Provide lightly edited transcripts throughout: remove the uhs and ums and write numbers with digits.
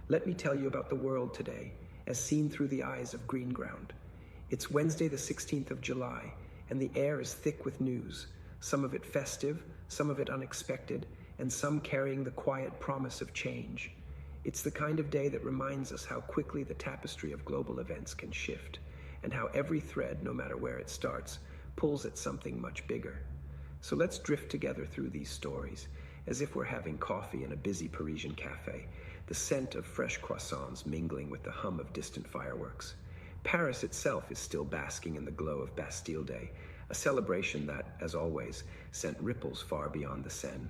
Let me tell you about the world today, as seen through the eyes of Greenground. It's Wednesday the 16th of July, and the air is thick with news, some of it festive, some of it unexpected, and some carrying the quiet promise of change. It's the kind of day that reminds us how quickly the tapestry of global events can shift, and how every thread, no matter where it starts, pulls at something much bigger. So let's drift together through these stories, as if we're having coffee in a busy Parisian cafe, the scent of fresh croissants mingling with the hum of distant fireworks. Paris itself is still basking in the glow of Bastille Day, a celebration that, as always, sent ripples far beyond the Seine.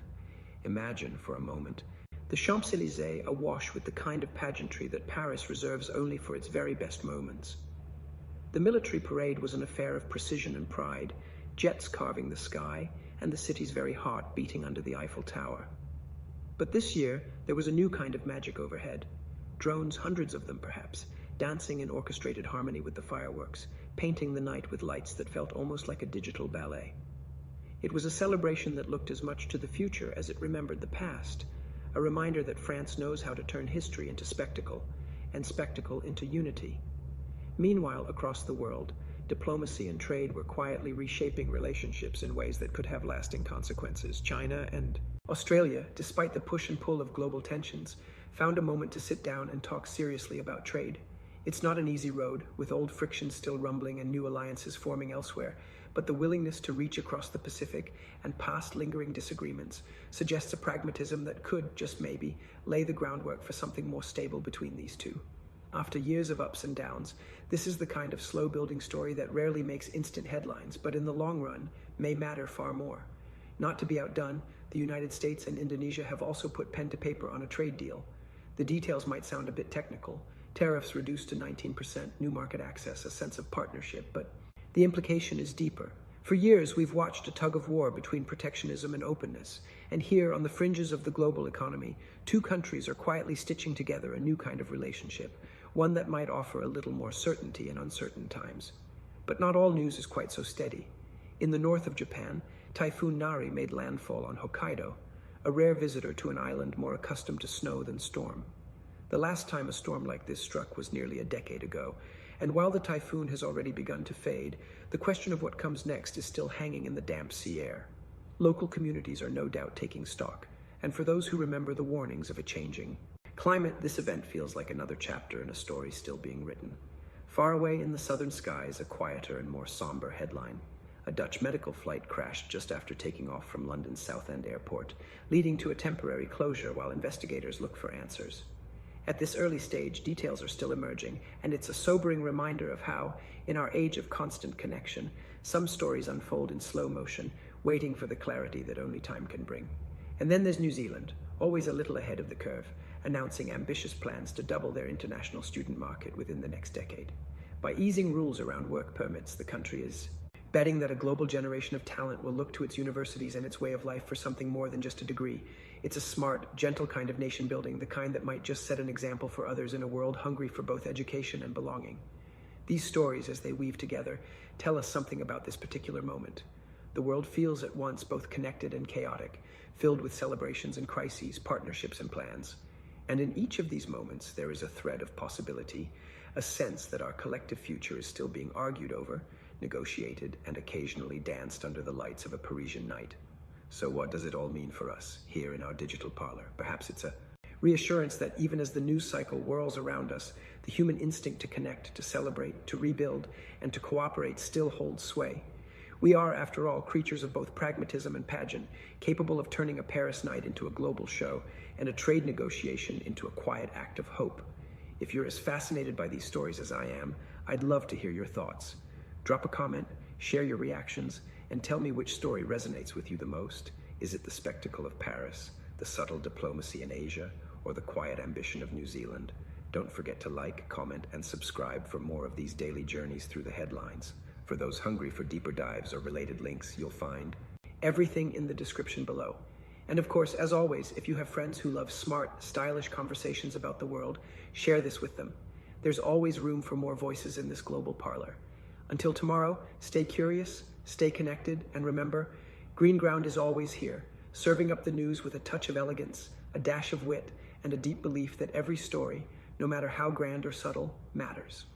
Imagine, for a moment, the Champs-Élysées awash with the kind of pageantry that Paris reserves only for its very best moments. The military parade was an affair of precision and pride, jets carving the sky, and the city's very heart beating under the Eiffel Tower. But this year, there was a new kind of magic overhead. Drones, hundreds of them perhaps, dancing in orchestrated harmony with the fireworks, painting the night with lights that felt almost like a digital ballet. It was a celebration that looked as much to the future as it remembered the past, a reminder that France knows how to turn history into spectacle, and spectacle into unity. Meanwhile, across the world, diplomacy and trade were quietly reshaping relationships in ways that could have lasting consequences. China and Australia, despite the push and pull of global tensions, found a moment to sit down and talk seriously about trade. It's not an easy road, with old frictions still rumbling and new alliances forming elsewhere, but the willingness to reach across the Pacific and past lingering disagreements suggests a pragmatism that could, just maybe, lay the groundwork for something more stable between these two. After years of ups and downs, this is the kind of slow-building story that rarely makes instant headlines, but in the long run may matter far more. Not to be outdone, the United States and Indonesia have also put pen to paper on a trade deal. The details might sound a bit technical. Tariffs reduced to 19%, new market access, a sense of partnership, but the implication is deeper. For years, we've watched a tug-of-war between protectionism and openness, and here, on the fringes of the global economy, two countries are quietly stitching together a new kind of relationship, one that might offer a little more certainty in uncertain times. But not all news is quite so steady. In the north of Japan, Typhoon Nari made landfall on Hokkaido, a rare visitor to an island more accustomed to snow than storm. The last time a storm like this struck was nearly a decade ago, and while the typhoon has already begun to fade, the question of what comes next is still hanging in the damp sea air. Local communities are no doubt taking stock, and for those who remember the warnings of a changing climate, this event feels like another chapter in a story still being written. Far away in the southern skies, a quieter and more somber headline. A Dutch medical flight crashed just after taking off from London's Southend airport, leading to a temporary closure while investigators look for answers. At this early stage, details are still emerging, and it's a sobering reminder of how, in our age of constant connection, some stories unfold in slow motion, waiting for the clarity that only time can bring. And then there's New Zealand, always a little ahead of the curve, announcing ambitious plans to double their international student market within the next decade. By easing rules around work permits, the country is betting that a global generation of talent will look to its universities and its way of life for something more than just a degree. It's a smart, gentle kind of nation building, the kind that might just set an example for others in a world hungry for both education and belonging. These stories, as they weave together, tell us something about this particular moment. The world feels at once both connected and chaotic, filled with celebrations and crises, partnerships and plans. And in each of these moments, there is a thread of possibility, a sense that our collective future is still being argued over, negotiated, and occasionally danced under the lights of a Parisian night. So what does it all mean for us here in our digital parlor? Perhaps it's a reassurance that even as the news cycle whirls around us, the human instinct to connect, to celebrate, to rebuild, and to cooperate still holds sway. We are, after all, creatures of both pragmatism and pageant, capable of turning a Paris night into a global show and a trade negotiation into a quiet act of hope. If you're as fascinated by these stories as I am, I'd love to hear your thoughts. Drop a comment, share your reactions, and tell me which story resonates with you the most. Is it the spectacle of Paris, the subtle diplomacy in Asia, or the quiet ambition of New Zealand? Don't forget to like, comment, and subscribe for more of these daily journeys through the headlines. For those hungry for deeper dives or related links, you'll find everything in the description below. And of course, as always, if you have friends who love smart, stylish conversations about the world, share this with them. There's always room for more voices in this global parlor. Until tomorrow, stay curious, stay connected, and remember, Greenground is always here, serving up the news with a touch of elegance, a dash of wit, and a deep belief that every story, no matter how grand or subtle, matters.